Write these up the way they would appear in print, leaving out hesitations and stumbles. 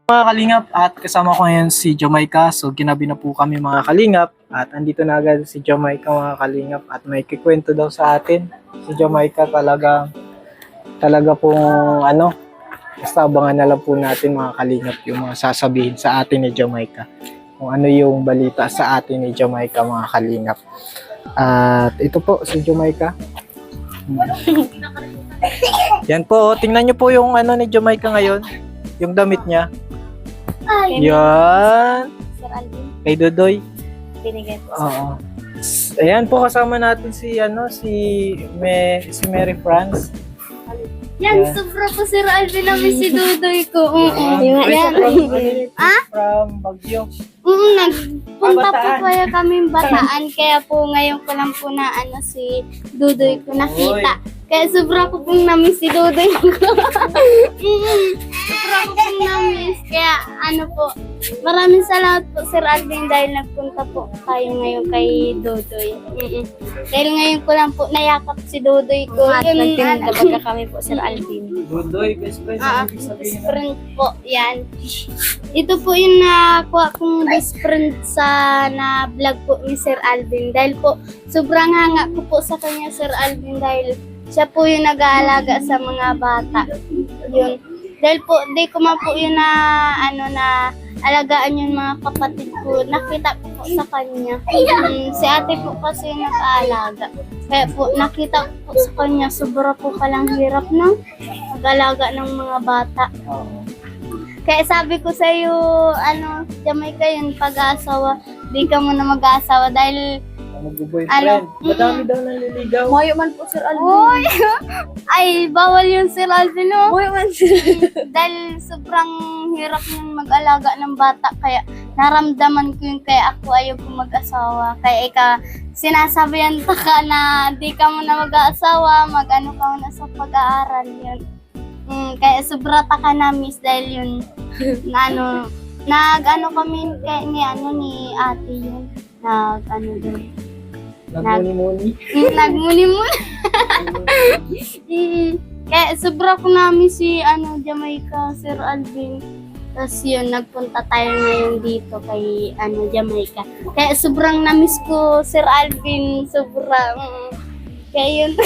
Mga kalingap, at kasama ko ngayon si Jamaica. So ginabi na po kami mga kalingap at andito na agad si Jamaica mga kalingap at may kikwento daw sa atin. Si Jamaica talaga pong basta abangan na lang po natin mga kalingap yung mga sasabihin sa atin ni Jamaica. Kung ano yung balita sa atin ni Jamaica mga kalingap. At ito po si Jamaica. Yan po, tingnan nyo po yung ni Jamaica ngayon. Yung damit niya. Yan. Sir Alvin, Kay Dodoy. binigay po. Oo. Ayan po kasama natin si Mary France. Yan, Yan. sobra po Sir Alvin namin si Dudoy ko. Yan. Yan. From Baguio. Nagpunta po Bataan. kaya kami Bataan, kaya po ngayon ko lang po na si Dudoy ko nakita. Kaya sobra ko pong namiss si Dudoy ko. Sobra ko pong namiss. Kaya po, maraming salamat po Sir Alvin dahil nagpunta po kayo ngayon kay Dudoy. Dahil ngayon ko lang po nayakap si Dudoy ko. Nagtinda kami po, Sir Alvin. Dodoy, best friend. Ibig sabihin Best friend po, yan. Ito po yung nakuha kong best friend sa na-vlog po ni Sir Alvin. Dahil po, sobrang hanga ko po sa kanya Sir Alvin dahil siya po yung nag-aalaga sa mga bata. Yun. Dahil po, di ko man po yun na alagaan yung mga kapatid ko. Nakita ko po sa kanya. Si ate po kasi yung nag-aalaga. Kaya po, nakita ko po sa kanya, sobra po palang hirap ng mag-alaga ng mga bata. Kaya sabi ko sa iyo, Jamaica yun, pag-aasawa, di ka muna mag-aasawa dahil Mag-boyfriend. Madami daw naliligaw. Mayo man po, Sir Alvin. Uy! Ay, bawal yun Sir Alvin, no? Mayo man, Sir. Dahil sobrang hirap yung mag-alaga ng bata. Kaya naramdaman ko yun. Kaya ako ayaw ko mag-asawa. Kaya sinasabihan ta ka na di ka muna mag-aasawa. Mag-ano ka muna sa pag-aaral yun. Kaya sobra ta ka na miss dahil yun nag-ano kami ni ate yun. Din. Nagmuni-muni. Nagmuni-muni. Kaya sobra ko namin si Jamaica, Sir Alvin. Tapos yun, nagpunta tayo ngayon dito kay Jamaica. Kaya sobrang namiss ko, Sir Alvin. Sobrang. Kaya yun.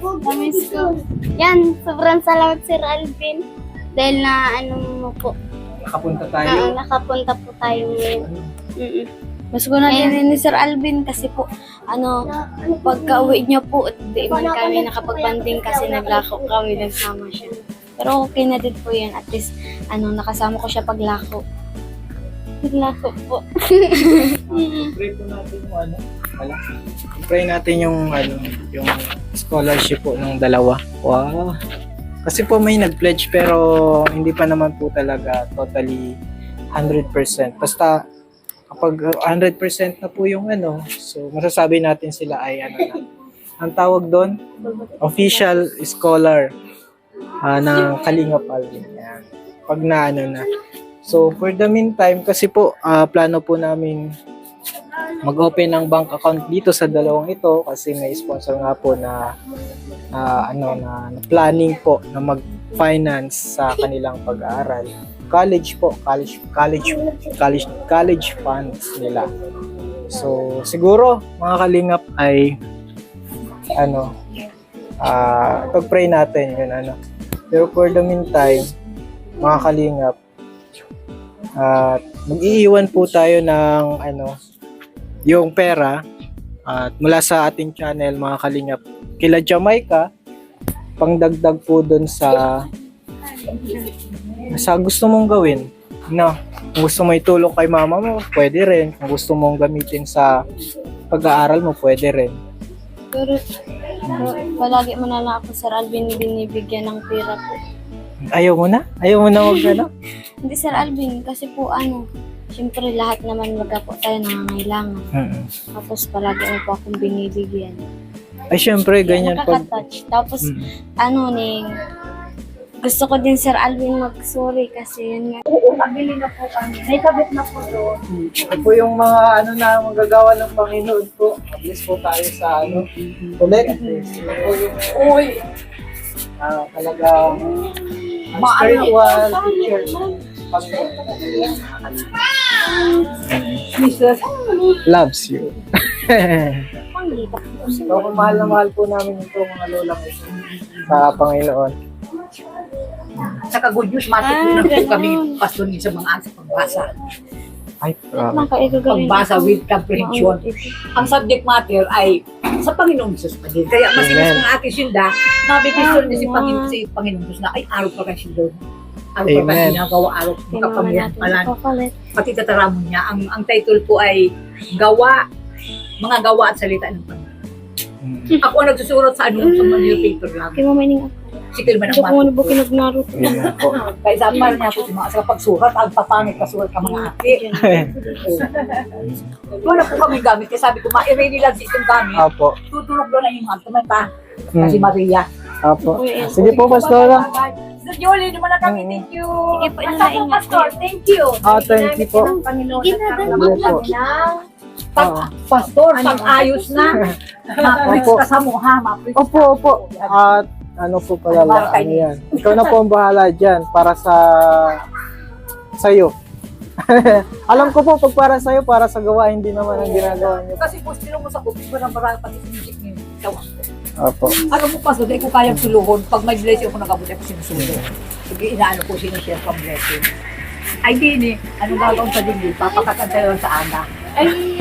Oo, namiss ko. Yan, sobrang salamat Sir Alvin. Dahil na mo po. Nakapunta tayo. Nakapunta po tayo ngayon. Mas ko na din ni Sir Alvin kasi po, pagka-uwi niya po, di man kami nakapagbanding kasi naglako kami, nagsama siya. Pero okay na din po yan. At least, nakasama ko siya paglako. Naglako po. Pray po natin pray natin yung scholarship po ng dalawa. Wow. Kasi po may nag-pledge pero hindi pa naman po talaga totally 100%. Basta kapag 100% na po yung so masasabi natin sila ay ang tawag doon, official scholar ng Kalingap Alvin. Yan. Pag na. So for the meantime, kasi po plano po namin mag-open ng bank account dito sa dalawang ito kasi may sponsor nga po na planning po na mag-finance sa kanilang pag-aaral. College funds nila. So siguro mga kalingap ay pag-pray natin yun Pero for the meantime, mga kalingap, mag-iiwan po tayo ng yung pera at mula sa ating channel mga kalingap kila Jamaica pangdagdag po doon sa gusto mong gawin. Kung gusto mo itulong kay mama mo, pwede rin. Kung gusto mong gamitin sa pag-aaral mo, pwede rin. Pero, palagi mo na lang ako, Sir Alvin, binibigyan ng pera po. Ayaw mo na? Ayaw mo na Hindi, Sir Alvin, kasi po siyempre lahat naman po tayo nangangailangan. Tapos palagi mo po akong binibigyan. Ay, syempre, ganyan pag... Nakaka-touch. Tapos, gusto ko din Sir Alvin mag-sorry kasi yun nga. Pabili na po kami. May kabit na po doon. Ito po yung mga na magagawa ng Panginoon po. At least po tayo sa collect. Ito po yung talagang Spiritual teacher. Jesus. Loves you. Panglibat po siya. So, mahal na mahal po namin ito mga lola ko sa Panginoon. Sa good news, matutunan po kami pastorin sa mga sa pagbasa. Ay, Lang ka igagaling. Pagbasa with comprehension. Ang subject matter ay sa Panginoong Jesus pa din. Kaya masinas Amen. ng ating Sinda, nabibisto niya si Panginoong Jesus na ay araw pa kayo Sinda. Araw pa Amen. kayo ginagawa, araw Kay mama makapangyarihan natin pala. sa kapalit. Pati tataramo niya, ang title po ay Gawa, mga gawa at salita ng Panginoon. Ako ang nagsusulat sa ano, sa Manila paper lang. Kay mama ining ako. Sikil man Ito ang po ano mato. ba kinagnaro ko. Amen po. Kaya sa para niya po si mga sa pagsurat, ang papangit kasulat ka mga ate. Wala po kami gamit. Kaya sabi ko, ma-erase lang si itong gamit. Apo. Tutulog doon ang inyong tumata. Kasi Maria. Apo. Sige po, Pastora. Sir Jolie, naman na kami. Thank you. Sige po, Basta po, Pastor. Thank you. Thank you po. Panginoon. Sige po. Pastor, pag-ayos na. Ma-preach Opo. ka sa muha. Ma-preach Opo, opo. At ano po pala, ano yan. Ikaw na po ang bahala dyan para sa'yo. Alam ko po, pag para sa'yo, para sa gawain din naman ang ginagawa niyo. Kasi po, sino mo sa kupit mo ng marami pati sinisik niyo. Opo. Alam mo, Pastor, di ko kayang tuluhon. Pag may blessing ako nakabuti ako sinusunod. Sige, inaano ko sinishare pang blessing. Ay, di anong gagawin sa dingil? Papakatantay lang sa ana. Ay,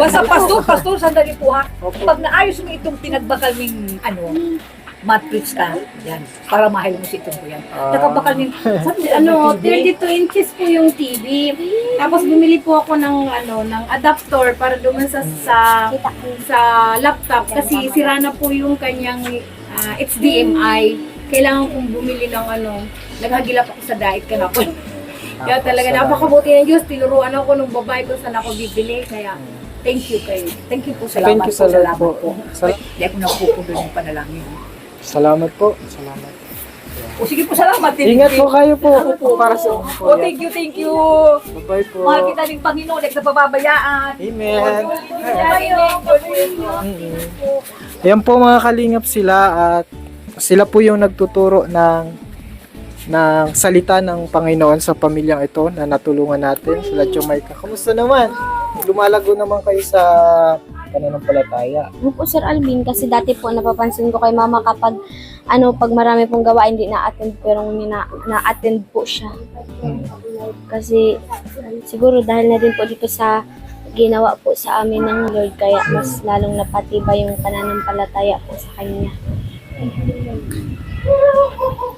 basta pastor, sandali po ha. Pag naayos mo itong pinagbakal ng matrix ka, yan, para mahal mo si itong ko yan. Nakabakal ng, Ano, 32 inches po yung TV. Tapos bumili po ako ng ng adapter para duman sa laptop kasi sira na po yung kanyang HDMI. Kailangan kong bumili ng naghagilap ako sa diet kahapon. Kaya talaga napakabuti ng Diyos. Tinuruan ako nung babae ko saan ako bibili. Kaya thank you kayo. thank you po, salamat Thank you sa lahat salamat po. po. Hindi ako napupundo ng panalangin. Salamat po. Salamat. O sige po, salamat. Ingat po kayo po. Para sa inyo po. Oh, thank you, thank you. Bye-bye po. Mahal kita ng Panginoon, sa pababayaan. Amen. Amen. Yan po mga kalingap sila at sila po yung nagtuturo ng salita ng Panginoon sa pamilyang ito na natulungan natin sila Jamaica. Kamusta naman? Lumalago naman kayo sa pananampalataya. Ano po Sir Alvin, kasi dati po napapansin ko kay mama kapag pag marami pong gawain hindi na-attend pero na-attend po siya. Kasi siguro dahil na din po dito sa ginawa po sa amin ng Lord kaya mas lalong napatibay yung pananampalataya po sa Kanya.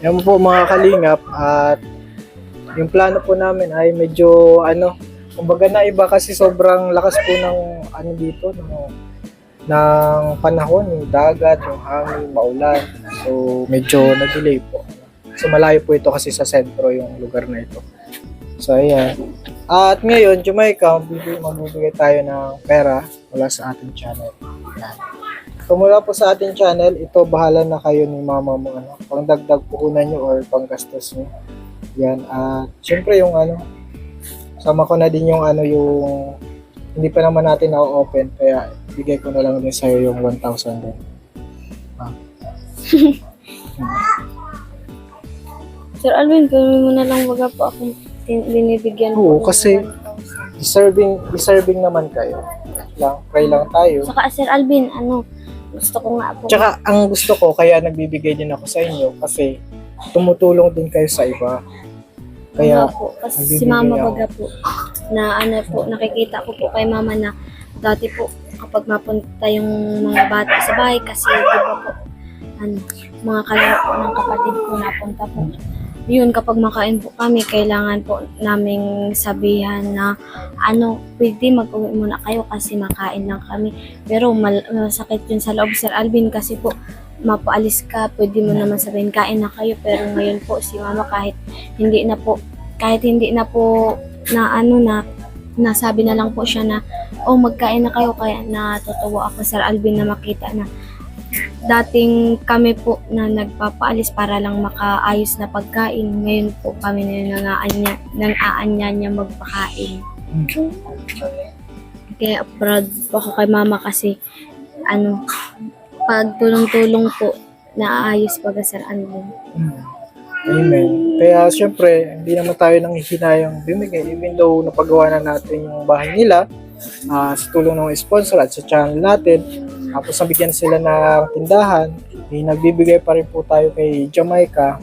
Yan po mga kalingap at yung plano po namin ay medyo kumbaga na iba kasi sobrang lakas po ng dito ng panahon, yung dagat, yung hangin, maulan. So medyo na-delay po. So malayo po ito kasi sa sentro yung lugar na ito. So ayan. At ngayon, Jamaica, magbibigay tayo ng pera mula sa ating channel. Yan. So mula po sa ating channel, ito bahala na kayo ni mama mo pangdagdag puhunan nyo or panggastos nyo. Yan. At syempre yung sama ko na din yung yung hindi pa naman natin na-open kaya bigay ko na lang din sa'yo yung 1,000 din. Sir Alvin, gawin mo na lang wag po akong binibigyan Oo, po ng kasi 1,000. deserving naman kayo. Pray lang tayo. Saka Sir Alvin, gusto ko nga po. Tsaka ang gusto ko kaya nagbibigay din ako sa inyo kasi tumutulong din kayo sa iba. Kaya po, kasi si nagbibigay mama ako. baga po, na nakikita ko po kay mama na dati po kapag mapunta yung mga bata sa bahay kasi di ba po, mga kalaro po ng kapatid ko napunta po. Yun, kapag makain po kami, kailangan po naming sabihan na pwede mag-uwi muna kayo kasi makain lang kami. Pero masakit yun sa loob, Sir Alvin, kasi po mapaalis ka, pwede mo naman sabihin kain na kayo. Pero ngayon po si mama kahit hindi na po nasabi na lang po siya na magkain na kayo, kaya natutuwa ako, Sir Alvin, na makita na dating kami po na nagpapaalis para lang makaayos na pagkain. Ngayon po kami na nang-aanya niya magpakain. Kaya proud po ako kay mama kasi pag tulong-tulong po naayos pag Sir Alvin. Amen. Kaya syempre, hindi naman tayo nanghihinayang bumigay even though napagawa na natin yung bahay nila sa tulong ng sponsor at sa channel natin. Tapos nabigyan sila ng tindahan, nagbibigay pa rin po tayo kay Jamaica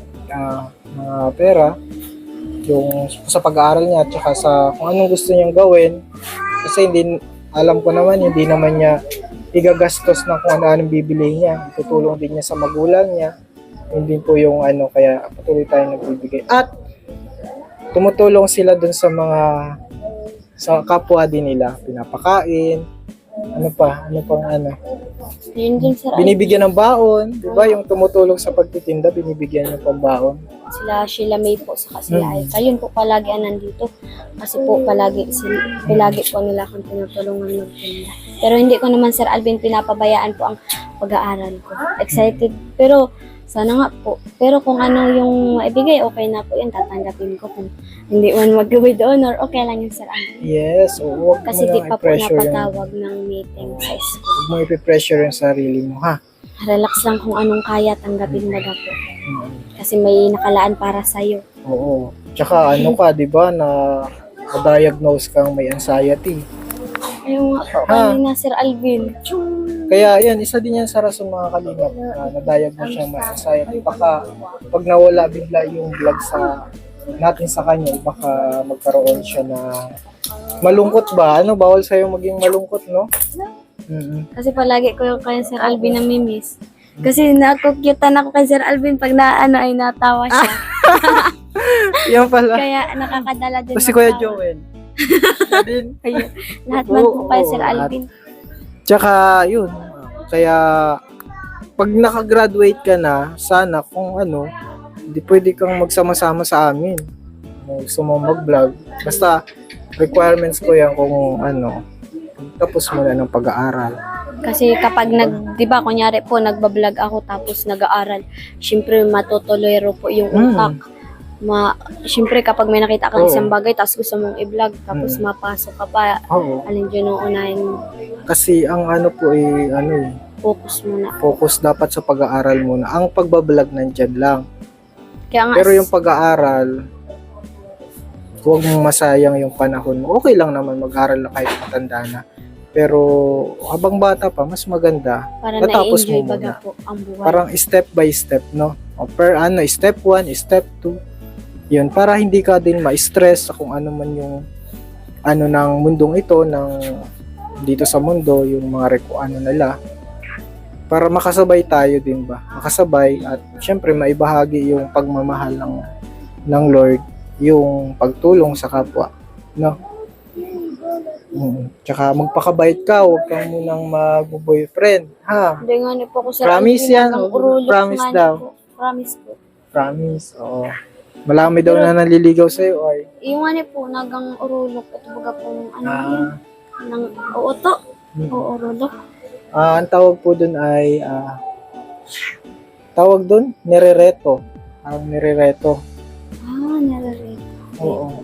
mga pera yung sa pag-aaral niya at saka sa kung anong gusto niyang gawin. Kasi alam ko naman, hindi naman niya igagastos ng kung ano-anong bibili niya. Itutulong din niya sa magulang niya. Hindi po yung kaya patuloy tayo nagbibigay. At tumutulong sila dun sa kapwa din nila. Pinapakain, ano pang Yun din, Sir Alvin. binibigyan ng baon, di ba? Yung tumutulong sa pagtitinda, binibigyan ng pambaon. Sila Sheila May po sa sila Aika. Yun po palagi ang nandito. Kasi po palagi po nila akong tinutulungan magtinda. Pero hindi ko naman, Sir Alvin, pinapabayaan po ang pag-aaral ko. Excited. Pero sana nga po. Pero kung ano yung maibigay, okay na po yun. Tatanggapin ko. Kung hindi man mag-with honor, okay lang yun, Sir Alvin. Yes, huwag mo Kasi di nang pa po i-pressure napatawag ng meeting sa school. Huwag mo i-pressure yung sarili mo, ha? Relax lang kung anong kaya, tanggapin baga po. Mm. Kasi may nakalaan para sa'yo. Oo. Tsaka di ba, na-diagnose kang may anxiety. Ayun nga po, Ha? kanina, Sir Alvin. Kaya yan, isa din yan sa rason mga kalingap na na-diagnose siyang may anxiety. Baka pag nawala bigla yung vlog natin sa kanya, baka magkaroon siya na malungkot ba? Bawal sa'yo maging malungkot, no? Mm-mm. Kasi palagi ko yung kay Sir Alvin na mimiss. Kasi nakukyutan ako kay Sir Alvin pag ay natawa siya. Yan pala. Kaya nakakadala din. Si ng Kuya tawa. Joel. Siya din. Ayun. Lahat man po kay Oo, Sir lahat. Alvin. Tsaka, yun. Kaya, pag nakagraduate ka na, sana kung hindi pwede kang magsama-sama sa amin. Kung gusto mo mag-vlog. Basta, requirements ko yan kung tapos mo na ng pag-aaral. Kasi kapag di ba, kunyari po, nagbablog ako tapos nag-aaral, syempre matutulero po yung utak. Syempre kapag may nakita kang Oo. isang bagay tapos gusto mong i-vlog tapos mapasok ka pa, Oo. alin dyan yung unahin mo, Kasi ang po focus muna. focus dapat sa pag-aaral muna. Ang pagbablog nandyan lang. Kaya nga, Pero yung pag-aaral, huwag mong masayang yung panahon mo. Okay lang naman mag-aaral na kahit matanda na. Pero habang bata pa, mas maganda. para natapos na-enjoy mo baga muna. po ang buhay. Parang step by step, no? O step 1, step 2. Yun, para hindi ka din ma-stress sa kung ano man yung ng mundong ito, dito sa mundo, yung mga nila. Para makasabay tayo din ba? Makasabay at syempre maibahagi yung pagmamahal ng Lord, yung pagtulong sa kapwa, no? Tsaka magpakabait ka, huwag kang munang mag-boyfriend, ha? Hindi nga po ko Sir Promise Alvin, yan, hanggang oh. urulok Promise nga niya daw. po. Promise po. Promise, oo. Marami daw na naliligaw sa'yo, ay. Yung ano po, nagang urulok. Ito baga po ng Ah. ng uuto. Hmm. O urulok. Ang tawag po dun ay, nirereto. Ang nirereto. Nalarito. Oo.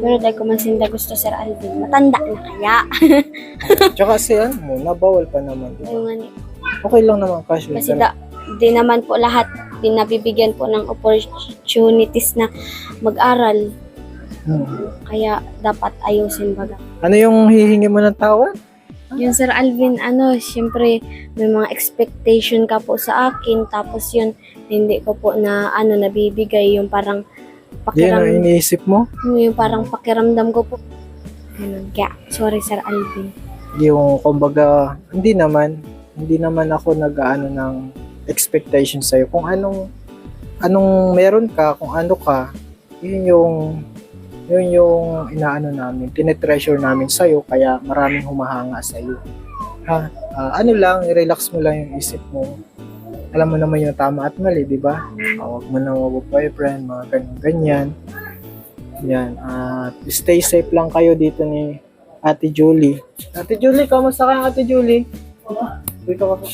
Pero dahil ko man sinda gusto Sir Alvin, matanda na kaya. Tsaka kasi bawal pa naman. Diba? Yung ano, Okay lang naman, casual. kasi di naman po lahat pinabibigyan po ng opportunities na mag-aral. Kaya dapat ayusin baga. Ano yung hihingi mo ng tawad? Yung Sir Alvin, syempre may mga expectation ka po sa akin, tapos yun, hindi ko po na nabibigay yung parang Yan ang iniisip mo? yung parang pakiramdam ko po. Ganun. Kaya, sorry Sir Alvin. Yung, kumbaga, hindi naman ako nag-aano ng expectation sa'yo. Kung anong meron ka, kung ano ka, yun yung inaano namin, tinetreasure namin sa'yo, kaya maraming humahanga sa'yo. Ha? Relax mo lang yung isip mo. Alam mo naman yung tama at mali, di ba? Huwag mo na mag-boyfriend, mga ganyan. Yan. At stay safe lang kayo dito ni Ate Julie. Ate Julie, kamusta ka, Ate Julie? Dito ka po.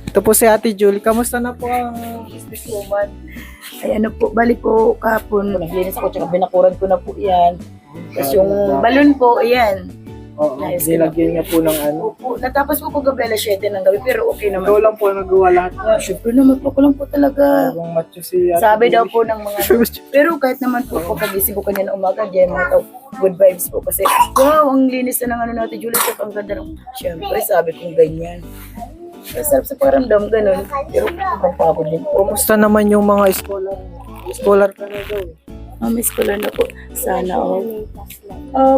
Ito po si Ate Julie. Kamusta na po ang businesswoman? Ay balik po kahapon, naglinis ako, tsaka binakuran ko na po yan. Tapos yung balon po, ayan, Oo, nilagyan niya po ng ano. Opo, natapos po ko gabi alas 7 ng gabi, pero okay naman. Ikaw lang po nagawa lahat niya. Siyempre naman po, ko lang po talaga. Habang macho si Ate Sabi daw Julie. po ng mga, pero kahit naman po pagkagising ko kanina umaga, diyan mga tao, good vibes po kasi, wow, ang linis na ng ano natin, Julie, tsaka ang ganda ng, siyempre, sabi kong ganyan. Masarap sa pakiramdam, ganun. Pero pagpapagod din po. Kumusta naman yung mga scholar? Scholar ka na daw eh. May scholar na po. Sana all.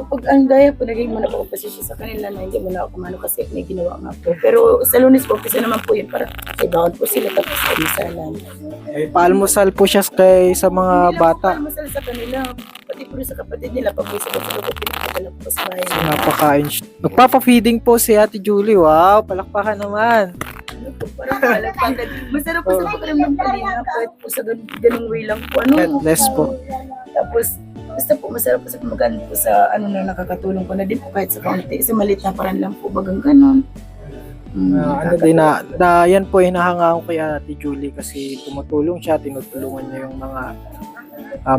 Pag ang gaya po, naging muna po pasisya sa kanila na hindi muna ako kumano kasi may ginawa nga po. Pero sa Lunes po, kasi naman po yun para ibawad po sila tapos kami sana. Eh, paalmusal po siya sa mga bata. Masal sa kanila, pati po rin sa kapatid nila, pag may sagot ko pinakadala po sa bahay. Napakain siya. Nagpapa-feeding po si Ate Julie. Wow, palakpakan naman. Ano po, parang malagpagad. Masarap po sa pakiramdam kanina, kahit po sa ganung way lang po. Ano? Headless po. Tapos, basta po masarap po sa pamagan po sa ano na nakakatulong ko na din po kahit sa kaunti. Sa maliit na parang lang po bagang ganon. Ano din na yan po hinahangaan ko kay Ate Julie kasi tumutulong siya, tinutulungan niya yung mga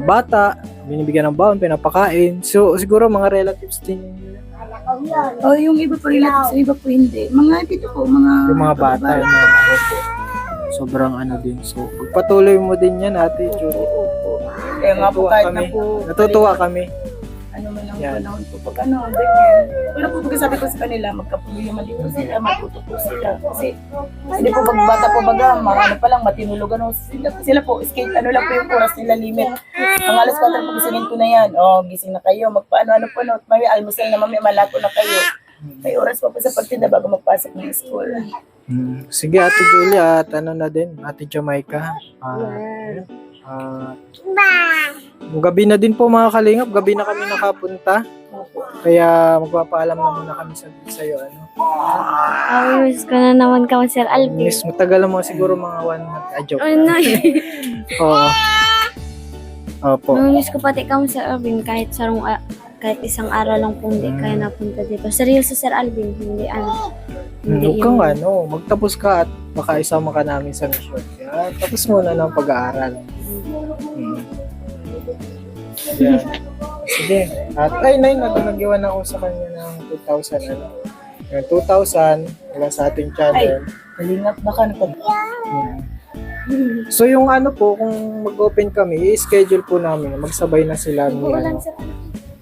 bata, binibigyan ng baon, pinapakain. So siguro mga relatives din Yung iba po relatives, yung iba po hindi. Mga dito po, yung mga bata. Yung mga, sobrang ano din. So pagpatuloy mo din yan Ate Julie. Opo. Kaya nga po kahit na po, Natutuwa kami. ano man ang Yan. panahon po, pag ano, ganyan. Pero po pagkasabi ko sa kanila, magkapuloy naman dito sila, matuto po sila. Kasi hindi po magbata po baga, ano pa lang, matinulog ano. Sila po, skate, ano lang po yung oras nila limit. Ang alas 4 po gisingin ko na yan. Gising na kayo, magpaano, ano po, no, may almusal na mami, malako na kayo. May oras pa po sa pagtinda bago magpasok ng school. Sige Ate Julie at ano na din, Ate Jamaica. Gabi na din po mga kalingap, gabi na kami nakapunta. Kaya magpapaalam na muna kami sa iyo ano. Miss ko na naman ka, Sir Alvin. Miss, matagal mo siguro mga 1 month. Joke. Ano? Oo. Opo. Miss ko pati ka, Sir Alvin, kahit isang araw lang po hindi kaya napunta dito. Seryoso, Sir Alvin, hindi ano. Huwag kang magtapos ka at baka isama ka namin sa mission. Kaya tapos muna ng pag-aaral. Yan. Sige. At nag-iwan ako sa kanya ng 2,000 ano. Yung 2,000 wala sa ating channel. Kalingap baka So yung ano po, kung mag-open kami, i-schedule po namin. Magsabay na sila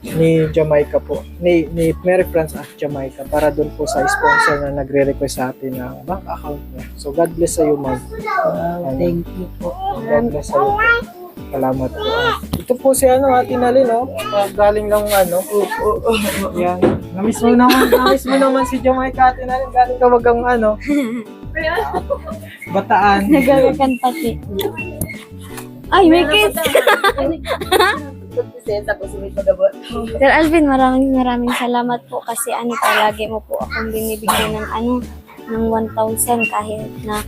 ni Jamaica po. Ni Mary France at Jamaica para doon po sa sponsor na nagre-request sa atin ng bank account niya. So God bless sa iyo, ma'am. thank you po. God bless sa iyo. Salamat po. Ito po si Ate Nalin, no? Galing lang Yan. Namiss mo naman si Jamaica, Ate Nalin. Galing ka wagang Bataan. Nagagakan pati. Ay, may kids! Sir Alvin, maraming salamat po kasi palagi mo po akong binibigyan ng 1,000 kahit na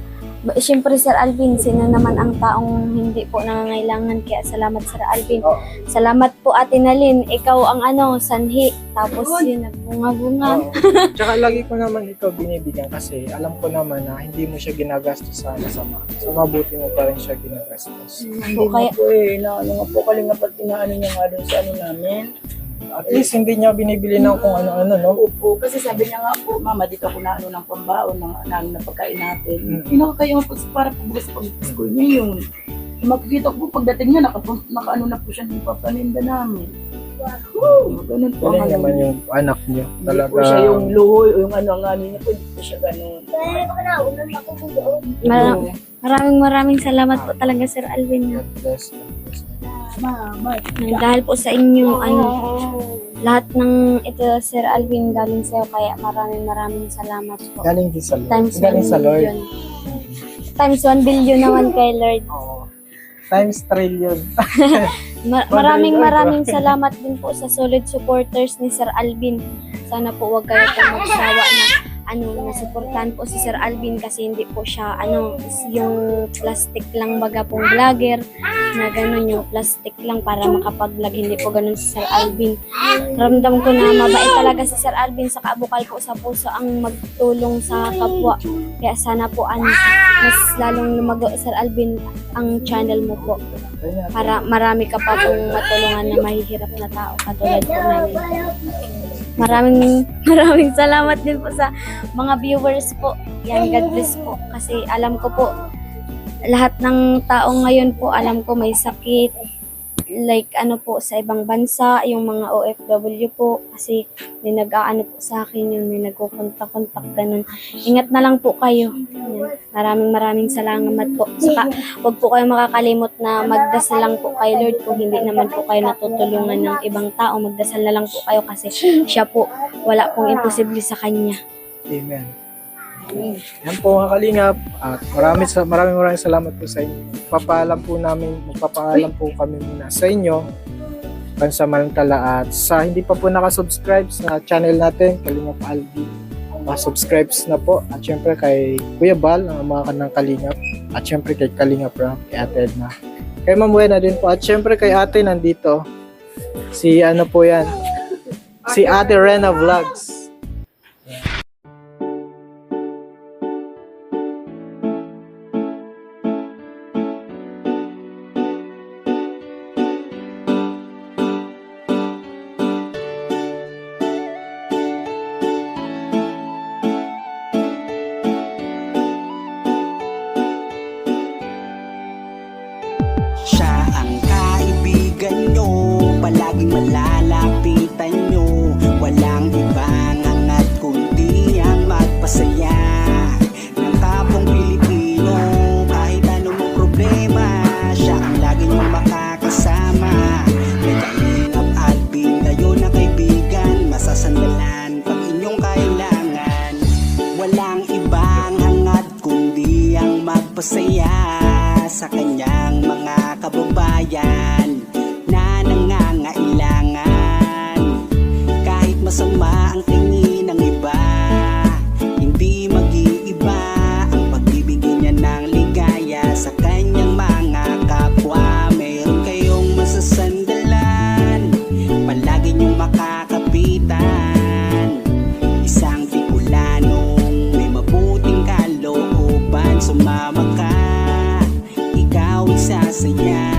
siyempre Sir Alvin, sino naman ang taong hindi po nangangailangan, kaya salamat Sir Alvin. Salamat po Ate Nalin, ikaw ang sanhi, tapos yun nagbunga-bunga. Tsaka lagi ko naman ikaw binibigyan kasi alam ko naman na hindi mo siya ginagastos sa masama. So mabuti mo pa rin siya ginagastos. Hindi kaya- po inaano nga po, kalinga pag inaano niya nga doon sa namin. At least hindi niya binibili ng kung ano-ano, no? Opo, kasi sabi niya nga po, mama, dito ako na ng pambaon ng pagkain natin. Pinakakaya mo po para po sa pag-school niya yun. Makikita ko po pagdating niya, nakaano na po siya ng papaninda namin. Ganun po. Galing naman yung anak niyo. Hindi Talaga. po siya yung luhoy o yung ang niya po, hindi po siya ganun. Maraming salamat po talaga Sir Alvin. God bless. Mama. Dahil po sa inyo, lahat ng ito Sir Alvin galing sa'yo, kaya maraming salamat po. Galing din sa Lord. Times Galing 1 sa Lord. billion. Times 1 billion naman kay Lord. Oo. Times trillion. Maraming salamat din po sa solid supporters ni Sir Alvin. Sana po wag kayo po magsawa na suportahan po si Sir Alvin kasi hindi po siya yung plastic lang baga pong vlogger na ganun, yung plastic lang para makapag-vlog, hindi po ganun si Sir Alvin. Ramdam ko na mabait talaga si Sir Alvin, sa kabukal po sa puso ang magtulong sa kapwa. Kaya sana po mas lalong lumago Sir Alvin ang channel mo po para marami ka pa pong matulungan na mahihirap na tao katulad po namin. Maraming salamat din po sa mga viewers po. Yan, God bless po. Kasi alam ko po, lahat ng tao ngayon po, alam ko may sakit. Like ano po, sa ibang bansa, yung mga OFW po. Kasi may nag-aano po sa akin yun, may nagkukontak-kontak ganun. Ingat na lang po kayo. Yan. Maraming salamat po. Saka, huwag po kayo makakalimot na magdasal lang po kay Lord kung hindi naman po kayo natutulungan ng ibang tao. Magdasal na lang po kayo kasi siya po, wala pong imposible sa Kanya. Amen. Yan po mga kalingap. At maraming salamat po sa inyo. Magpapaalam po kami muna sa inyo pansamantala at sa hindi pa po nakasubscribe sa channel natin, Kalingap Albi, subscribe na po. At syempre kay Kuya Bal, ang mga kanang Kalingap. At syempre kay Kalingap Ram, kay Ate Edna. Kay Ma'am Buena din po. At syempre kay Ate nandito. Si ano po yan? Si Ate Rena Vlogs. Siya ang kaibigan nyo, palaging malalapitan nyo. Walang ibang hangat kundi ang magpasaya ng kapong Pilipino. Kahit anong problema, siya ang lagi nyong makakasama. May Kalingap Albi, kayo na kaibigan, masasandalan pag inyong kailangan. Walang ibang hangat kundi ang magpasaya sa kanyang mga kababayan na nangangailangan. Kahit masama ang tingin ng iba, hindi mag-iiba ang pagbibigay niya ng ligaya sa kanyang mga kapwa. Meron kayong masasandalan, palagi niyong makakapitan. Isang Bicolanong may mabuting kalooban, sumama ka, ikaw isasaya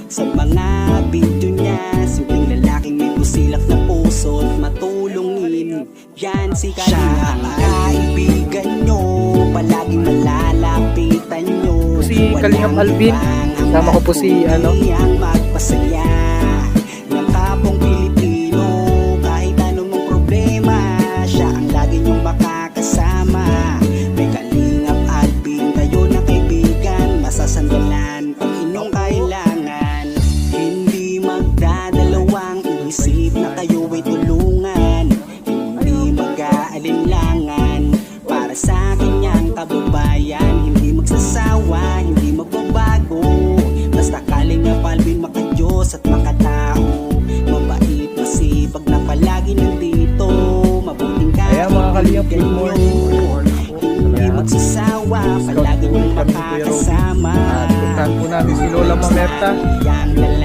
sa mga video niya. Simpleng lalaking may busilak na puso at matulungin, yan si Kalingap. Siya ang kaibigan nyo, palaging malalapitan nyo. Si Kalingap Alvin, kasama ko po si ang magpasaya ng kapong Pilipino. Kahit anong problema, siya ang lagi nyong makakasama. May Kalingap Alvin, kayo na kaibigan, masasandalan pag inyong kailangan. Hindi magdadalawang isip na kayo ay tulungan. Hindi mag-aalinlangan para sa kanyang kababayan. Hindi magsasawa, hindi magbabago. Basta Kalingap Alvin, makadiyos at makatao. Mabait, masipag na palagi nandito. Mabuting Kaya mga Kalingap, good morning. hindi magsasawa, palagi niyong makakasama. At puntahan po namin si Lola Mamerta.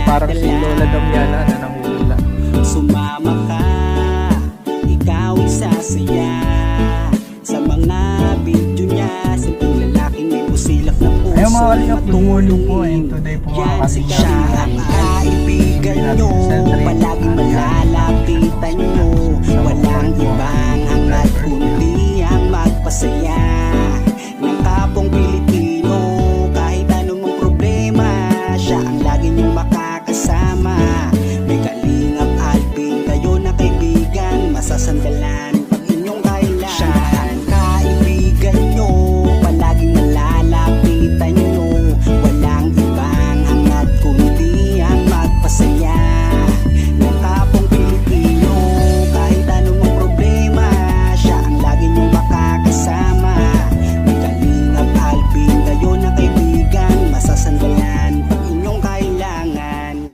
Parang si Lola Damiana na nanguhula. Sumama ka, ikaw isasaya sa mga video niya. Simpleng lalaking may busilak na puso. Ayun mga Kalingap, good morning po. And today po mga yan si Kalingap, Kalingap